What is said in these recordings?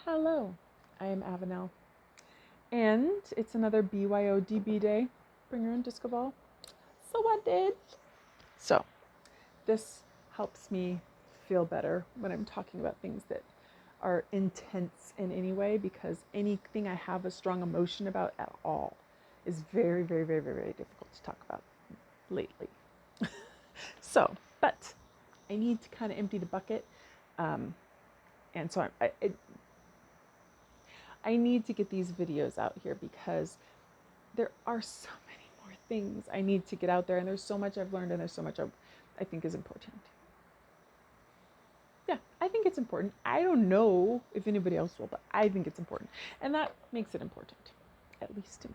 Hello, I am Avenel, and it's another BYODB day. Bring your own disco ball. So what did? So this helps me feel better when I'm talking about things that are intense in any way, because anything I have a strong emotion about at all is very, very, very, very, very difficult to talk about lately. But I need to kind of empty the bucket, and so I need to get these videos out here because there are so many more things I need to get out there, and there's so much I've learned, and there's so much I think is important. Yeah, I think it's important. I don't know if anybody else will, but I think it's important. And that makes it important, at least to me.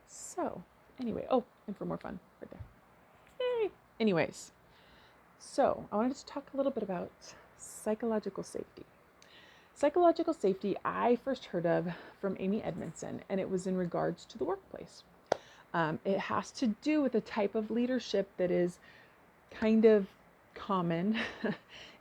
So, anyway, and for more fun, right there. Yay! Anyways, so I wanted to talk a little bit about psychological safety. Psychological safety, I first heard of from Amy Edmondson, and it was in regards to the workplace. It has to do with a type of leadership that is kind of common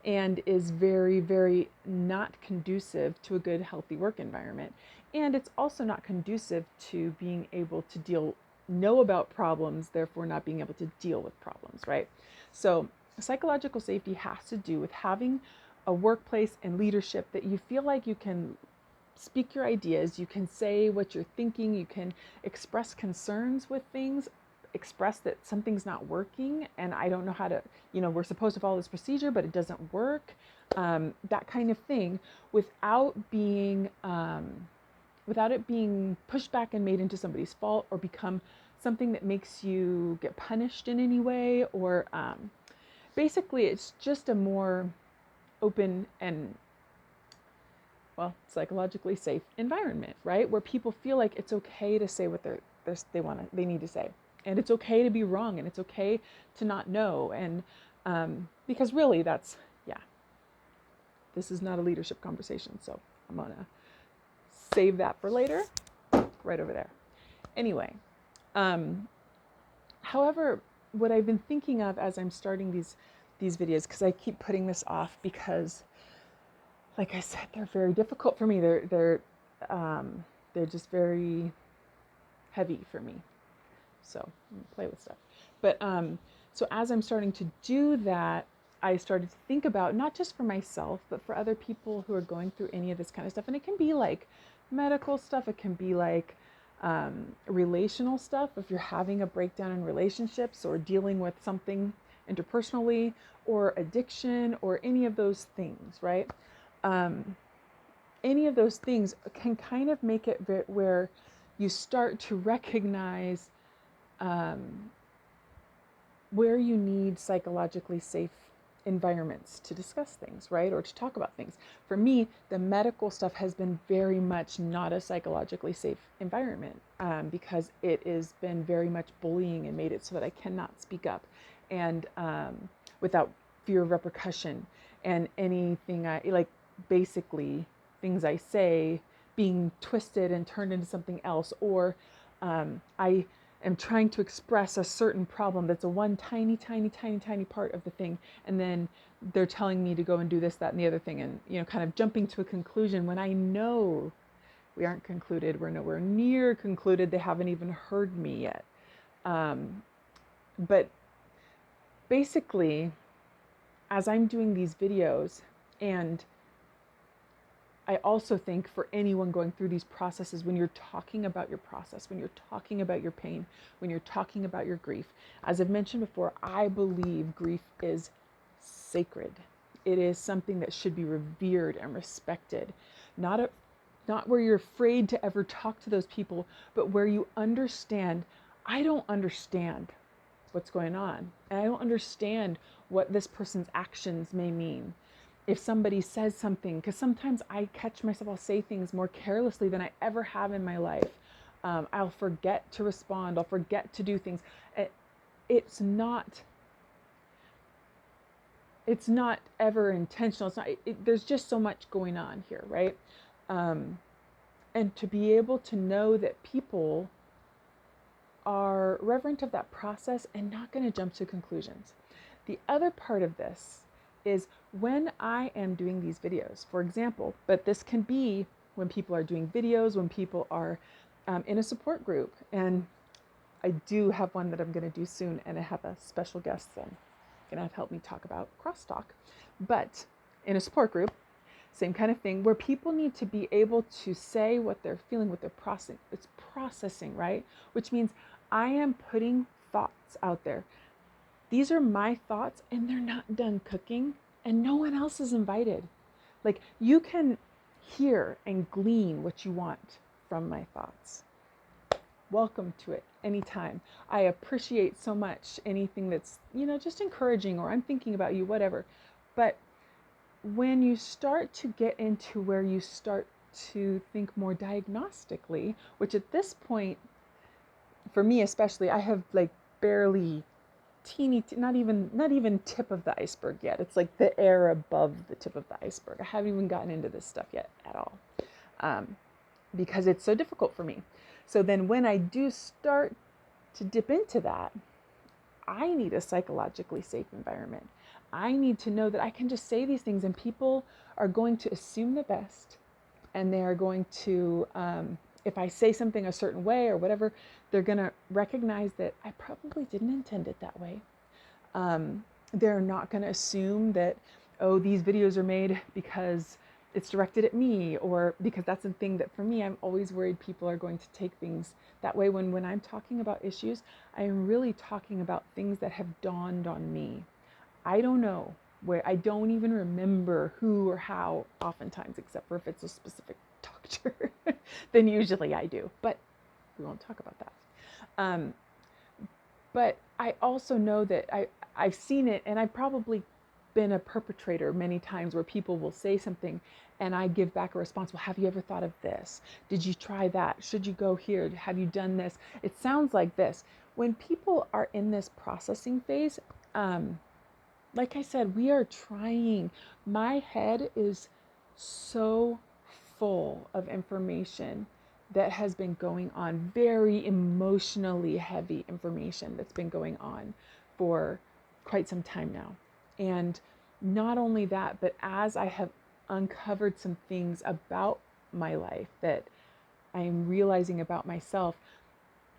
and is very, very not conducive to a good, healthy work environment. And it's also not conducive to being able to know about problems, therefore not being able to deal with problems, right? So psychological safety has to do with having a workplace and leadership that you feel like you can speak your ideas, you can say what you're thinking, you can express concerns with things, express that something's not working and I don't know how to, we're supposed to follow this procedure, but it doesn't work. That kind of thing, without it being pushed back and made into somebody's fault or become something that makes you get punished in any way, or basically it's just a more open and psychologically safe environment, right? Where people feel like it's okay to say what they need to say, and it's okay to be wrong, and it's okay to not know, and because really this is not a leadership conversation, so I'm gonna save that for later, right over there. Anyway, however, what I've been thinking of as I'm starting these videos, because I keep putting this off because, like I said, they're very difficult for me. They're just very heavy for me. So I'm gonna play with stuff. But so as I'm starting to do that, I started to think about, not just for myself, but for other people who are going through any of this kind of stuff. And it can be like medical stuff. It can be like relational stuff. If you're having a breakdown in relationships or dealing with something interpersonally or addiction or any of those things, right? Any of those things can kind of make it where you start to recognize where you need psychologically safe environments to discuss things, right? Or to talk about things. For me, the medical stuff has been very much not a psychologically safe environment, because it has been very much bullying and made it so that I cannot speak up, and without fear of repercussion, and anything basically things I say being twisted and turned into something else, or I am trying to express a certain problem that's a one tiny part of the thing, and then they're telling me to go and do this, that, and the other thing, and kind of jumping to a conclusion when I know we aren't concluded, we're nowhere near concluded, they haven't even heard me yet. But basically, as I'm doing these videos, and I also think for anyone going through these processes, when you're talking about your process, when you're talking about your pain, when you're talking about your grief, as I've mentioned before, I believe grief is sacred. It is something that should be revered and respected. Not where you're afraid to ever talk to those people, but where you understand, I don't understand what's going on, and I don't understand what this person's actions may mean. If somebody says something, because sometimes I catch myself, I'll say things more carelessly than I ever have in my life. I'll forget to respond. I'll forget to do things. It's not ever intentional. It's not. There's just so much going on here, right? And to be able to know that people are reverent of that process and not going to jump to conclusions. The other part of this is when I am doing these videos, for example, but this can be when people are doing videos, when people are in a support group. And I do have one that I'm going to do soon, and I have a special guest that's going to help me talk about crosstalk. But in a support group, same kind of thing, where people need to be able to say what they're feeling, what they're processing. It's processing, right? Which means I am putting thoughts out there. These are my thoughts, and they're not done cooking, and no one else is invited. Like, you can hear and glean what you want from my thoughts. Welcome to it anytime. I appreciate so much anything that's, just encouraging, or I'm thinking about you, whatever. But when you start to get into where you start to think more diagnostically, which at this point, for me especially, I have like barely not even tip of the iceberg yet. It's like the air above the tip of the iceberg. I haven't even gotten into this stuff yet at all, because it's so difficult for me. So then when I do start to dip into that, I need a psychologically safe environment. I need to know that I can just say these things, and people are going to assume the best, and they are going to, if I say something a certain way or whatever, they're going to recognize that I probably didn't intend it that way. They're not going to assume that, oh, these videos are made because it's directed at me, or because that's the thing that for me, I'm always worried people are going to take things that way. When I'm talking about issues, I am really talking about things that have dawned on me. I don't know where, I don't even remember who or how oftentimes, except for if it's a specific doctor, then usually I do, but we won't talk about that. But I also know that I've seen it, and I've probably been a perpetrator many times where people will say something and I give back a response. Well, have you ever thought of this? Did you try that? Should you go here? Have you done this? It sounds like this. When people are in this processing phase, like I said, we are trying. My head is so full of information that has been going on, very emotionally heavy information that's been going on for quite some time now. And not only that, but as I have uncovered some things about my life that I'm realizing about myself,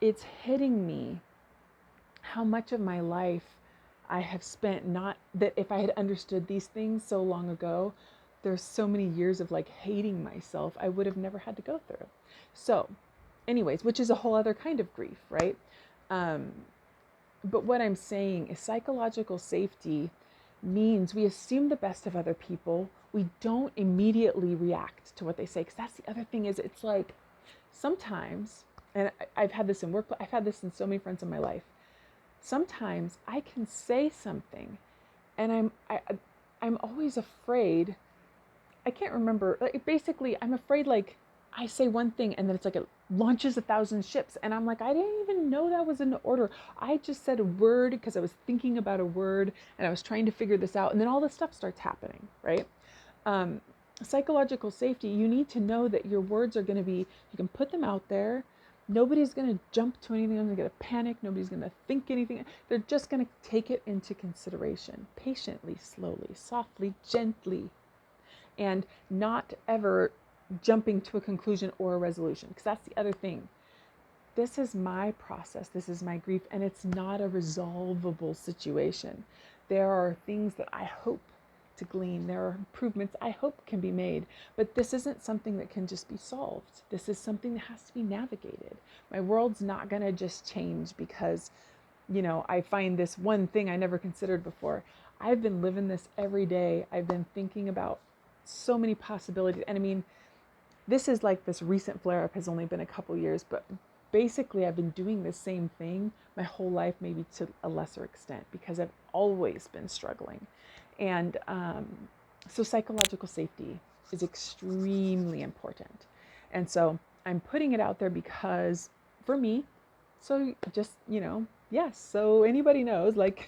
it's hitting me how much of my life I have spent, not that if I had understood these things so long ago, there's so many years of like hating myself I would have never had to go through. So anyways, which is a whole other kind of grief, right? But what I'm saying is psychological safety means we assume the best of other people. We don't immediately react to what they say. Because that's the other thing, is it's like sometimes, and I've had this in work, I've had this in so many friends in my life. Sometimes I can say something and I'm always afraid. I can't remember. Like, basically, I'm afraid like I say one thing and then it's like it launches 1,000 ships. And I'm like, I didn't even know that was in order. I just said a word because I was thinking about a word and I was trying to figure this out. And then all this stuff starts happening, right? Psychological safety, you need to know that your words are going to be, you can put them out there. Nobody's going to jump to anything. Nobody's going to panic. Nobody's going to think anything. They're just going to take it into consideration, patiently, slowly, softly, gently, and not ever jumping to a conclusion or a resolution. Because that's the other thing. This is my process. This is my grief, and it's not a resolvable situation. There are things that I hope to glean. There are improvements I hope can be made, but this isn't something that can just be solved. This is something that has to be navigated. My world's not going to just change because, I find this one thing I never considered before. I've been living this every day. I've been thinking about so many possibilities. And I mean, this is like this recent flare up has only been a couple years, but basically I've been doing the same thing my whole life, maybe to a lesser extent, because I've always been struggling. And so psychological safety is extremely important. And so I'm putting it out there because for me, so just, yes, so anybody knows, like,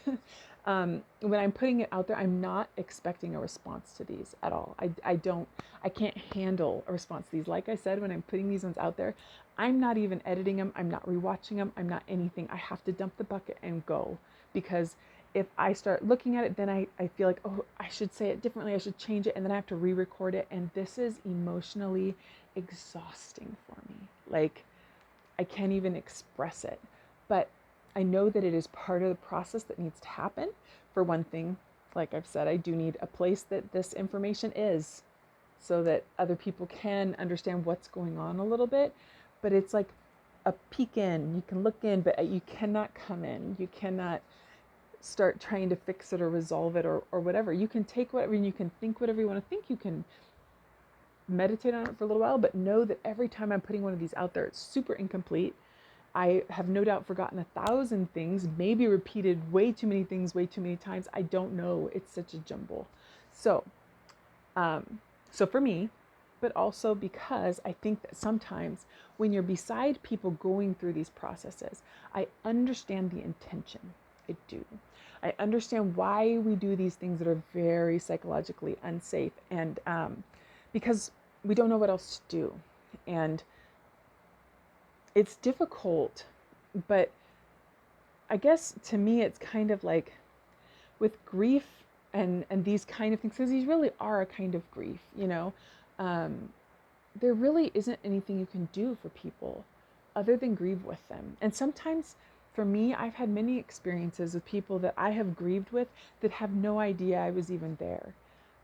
when I'm putting it out there, I'm not expecting a response to these at all. I can't handle a response to these. Like I said, when I'm putting these ones out there, I'm not even editing them. I'm not rewatching them. I'm not anything. I have to dump the bucket and go, because if I start looking at it, then I feel like, oh, I should say it differently. I should change it. And then I have to re-record it. And this is emotionally exhausting for me. Like, I can't even express it. But I know that it is part of the process that needs to happen. For one thing, like I've said, I do need a place that this information is so that other people can understand what's going on a little bit. But it's like a peek in. You can look in, but you cannot come in. You cannot start trying to fix it or resolve it or whatever. You can take whatever, and you can think whatever you want to think. You can meditate on it for a little while, but know that every time I'm putting one of these out there, it's super incomplete. I have no doubt forgotten 1,000 things, maybe repeated way too many things way too many times. I don't know. It's such a jumble. So, so for me, but also because I think that sometimes when you're beside people going through these processes, I understand the intention. I do. I understand why we do these things that are very psychologically unsafe, and because we don't know what else to do. And it's difficult, but I guess to me it's kind of like with grief and these kind of things, because these really are a kind of grief, you know, there really isn't anything you can do for people other than grieve with them. And sometimes for me, I've had many experiences with people that I have grieved with that have no idea I was even there.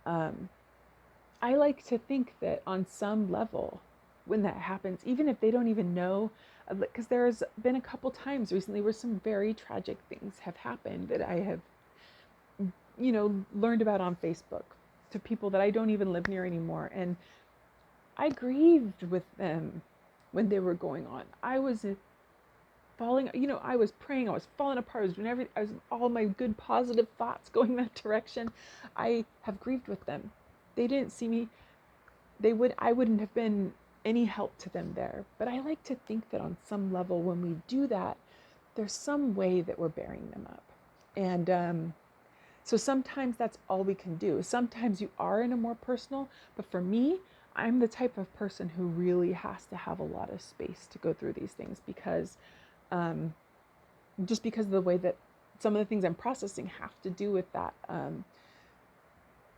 I like to think that on some level, when that happens, even if they don't even know, because there's been a couple times recently where some very tragic things have happened that I have, you know, learned about on Facebook to people that I don't even live near anymore. And I grieved with them when they were going on. I was falling, you know, I was praying, I was falling apart, I was doing everything, I was all my good positive thoughts going that direction. I have grieved with them. They didn't see me. I wouldn't have been any help to them there. But I like to think that on some level, when we do that, there's some way that we're bearing them up. And so sometimes that's all we can do. Sometimes you are in a more personal, but for me, I'm the type of person who really has to have a lot of space to go through these things, because just because of the way that some of the things I'm processing have to do with that.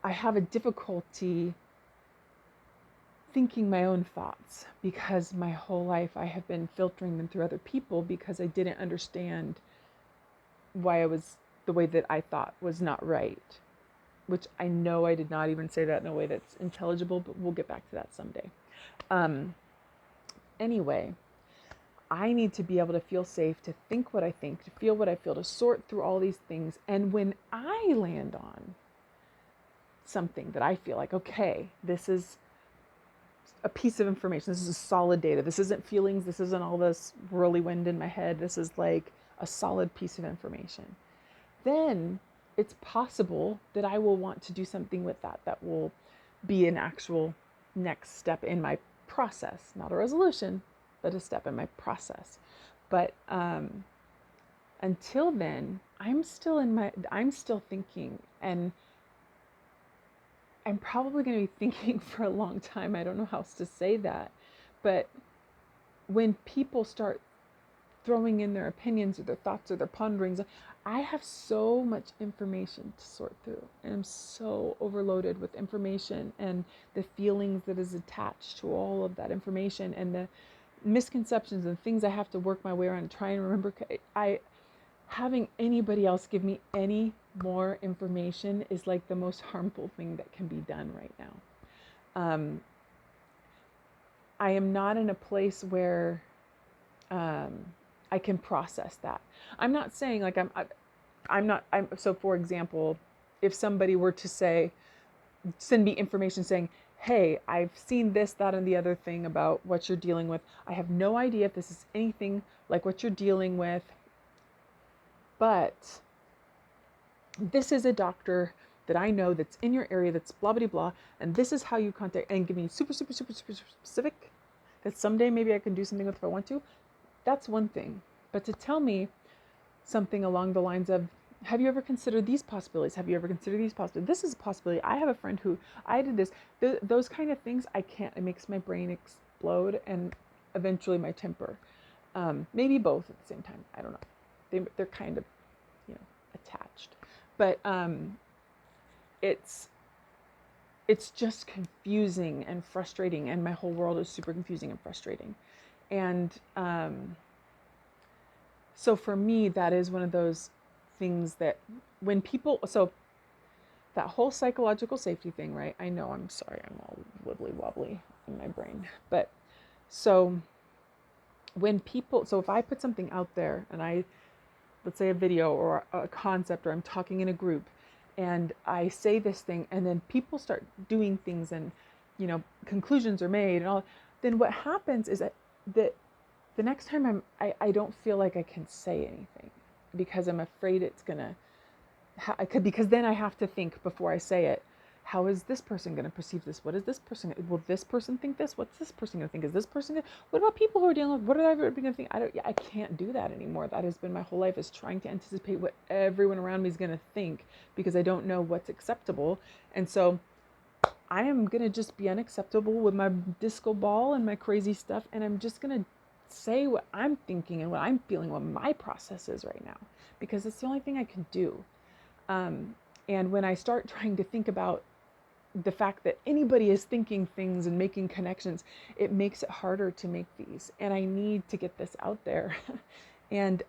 I have a difficulty thinking my own thoughts, because my whole life I have been filtering them through other people, because I didn't understand why I was the way that I thought was not right, which I know I did not even say that in a way that's intelligible, but we'll get back to that someday. Anyway, I need to be able to feel safe, to think what I think, to feel what I feel, to sort through all these things. And when I land on something that I feel like, okay, this is a piece of information, this is solid data, this isn't feelings, this isn't all this whirlwind in my head, this is like a solid piece of information, then it's possible that I will want to do something with that that will be an actual next step in my process, not a resolution, but a step in my process. But until then, I'm still thinking, and I'm probably going to be thinking for a long time. I don't know how else to say that. But when people start throwing in their opinions or their thoughts or their ponderings, I have so much information to sort through, and I'm so overloaded with information and the feelings that is attached to all of that information, and the misconceptions and things I have to work my way around and try and remember. Having anybody else give me any more information is like the most harmful thing that can be done right now. I am not in a place where I can process that. I'm not saying like so for example, if somebody were to send me information saying, hey, I've seen this, that, and the other thing about what you're dealing with. I have no idea if this is anything like what you're dealing with, but this is a doctor that I know that's in your area that's blah, blah, blah, and this is how you contact, and give me super, super, super, super specific, that someday maybe I can do something with if I want to. That's one thing. But to tell me something along the lines of, have you ever considered these possibilities? Have you ever considered these possibilities? This is a possibility. I have a friend who, I did this. Those kind of things, I can't. It makes my brain explode, and eventually my temper. Maybe both at the same time. I don't know. They're kind of, attached. But it's just confusing and frustrating, and my whole world is super confusing and frustrating. And so for me, that is one of those things that when people, so that whole psychological safety thing, right? I know, I'm sorry, I'm all wibbly wobbly in my brain. But so when people, so if I put something out there and let's say a video or a concept, or I'm talking in a group and I say this thing and then people start doing things and, conclusions are made and all, then what happens is that the next time I don't feel like I can say anything because I'm afraid it's gonna, because then I have to think before I say it. How is this person going to perceive this? What is this person? Will this person think this? What's this person going to think? Is this person going to, what about people who are dealing with, what are they going to think? I can't do that anymore. That has been my whole life, is trying to anticipate what everyone around me is going to think because I don't know what's acceptable. And so I am going to just be unacceptable with my disco ball and my crazy stuff. And I'm just going to say what I'm thinking and what I'm feeling, what my process is right now, because it's the only thing I can do. And when I start trying to think about the fact that anybody is thinking things and making connections, it makes it harder to make these. And I need to get this out there. And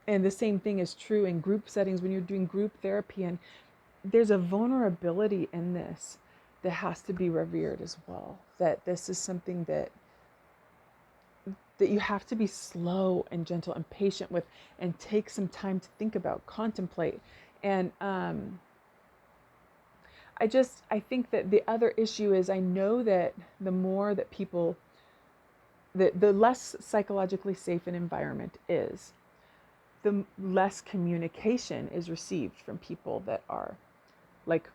the same thing is true in group settings when you're doing group therapy. And there's a vulnerability in this that has to be revered as well. That this is something that you have to be slow and gentle and patient with, and take some time to think about, contemplate. And I think that the other issue is, I know that the more that people, the less psychologically safe an environment is, the less communication is received from people that are, like,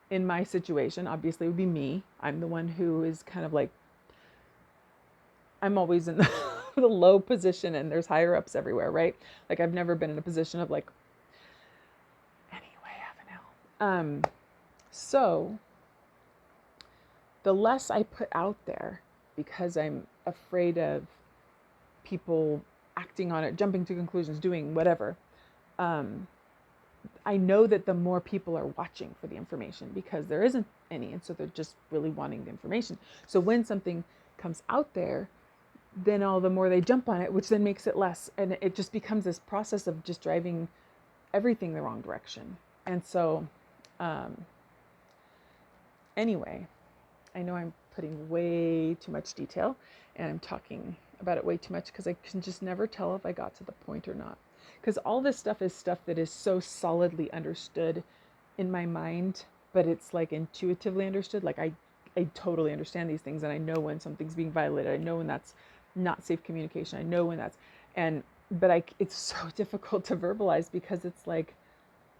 in my situation, obviously it would be me. I'm the one who is kind of like, I'm always in the low position, and there's higher ups everywhere, right? Like, I've never been in a position of like, anyway, so the less I put out there, because I'm afraid of people acting on it, jumping to conclusions, doing whatever, I know that the more people are watching for the information, because there isn't any, and so they're just really wanting the information. So when something comes out there, then all the more they jump on it, which then makes it less, and it just becomes this process of just driving everything the wrong direction. And so anyway, I know I'm putting way too much detail, and I'm talking about it way too much, because I can just never tell if I got to the point or not. Because all this stuff is stuff that is so solidly understood in my mind, but it's like intuitively understood. Like I totally understand these things, and I know when something's being violated. I know when that's not safe communication. I know when that's, but it's so difficult to verbalize, because it's like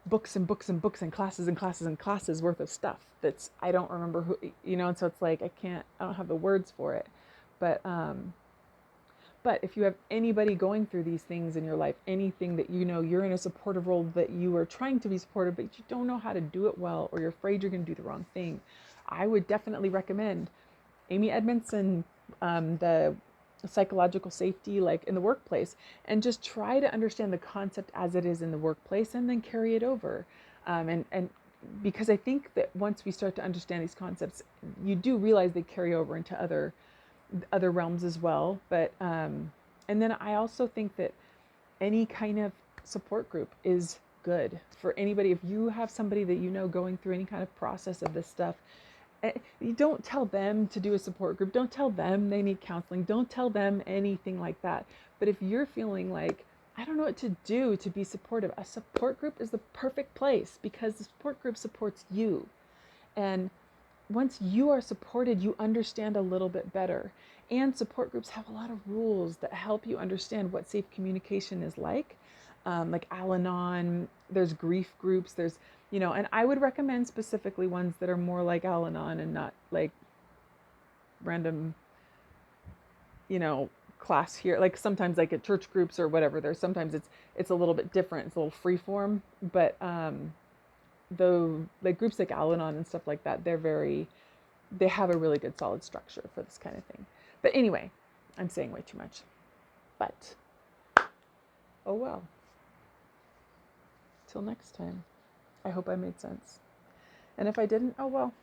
books and books and books and classes and classes and classes worth of stuff that's, I don't remember who, and so it's like, I don't have the words for it. But if you have anybody going through these things in your life, anything that you're in a supportive role, that you are trying to be supportive, but you don't know how to do it well, or you're afraid you're going to do the wrong thing, I would definitely recommend Amy Edmondson, the psychological safety, like in the workplace, and just try to understand the concept as it is in the workplace, and then carry it over. And because I think that once we start to understand these concepts, you do realize they carry over into other realms as well. But and then I also think that any kind of support group is good for anybody. If you have somebody that going through any kind of process of this stuff, you don't tell them to do a support group. Don't tell them they need counseling. Don't tell them anything like that. But if you're feeling like, I don't know what to do to be supportive, a support group is the perfect place, because the support group supports you. And once you are supported, you understand a little bit better. And support groups have a lot of rules that help you understand what safe communication is like Al-Anon, there's grief groups, there's, and I would recommend specifically ones that are more like Al-Anon and not like random, class here. Like sometimes like at church groups or whatever, there's sometimes it's a little bit different. It's a little free form, but though like groups like Al-Anon and stuff like that, they have a really good solid structure for this kind of thing. But anyway, I'm saying way too much, but oh well. Till next time. I hope I made sense. And if I didn't, oh well,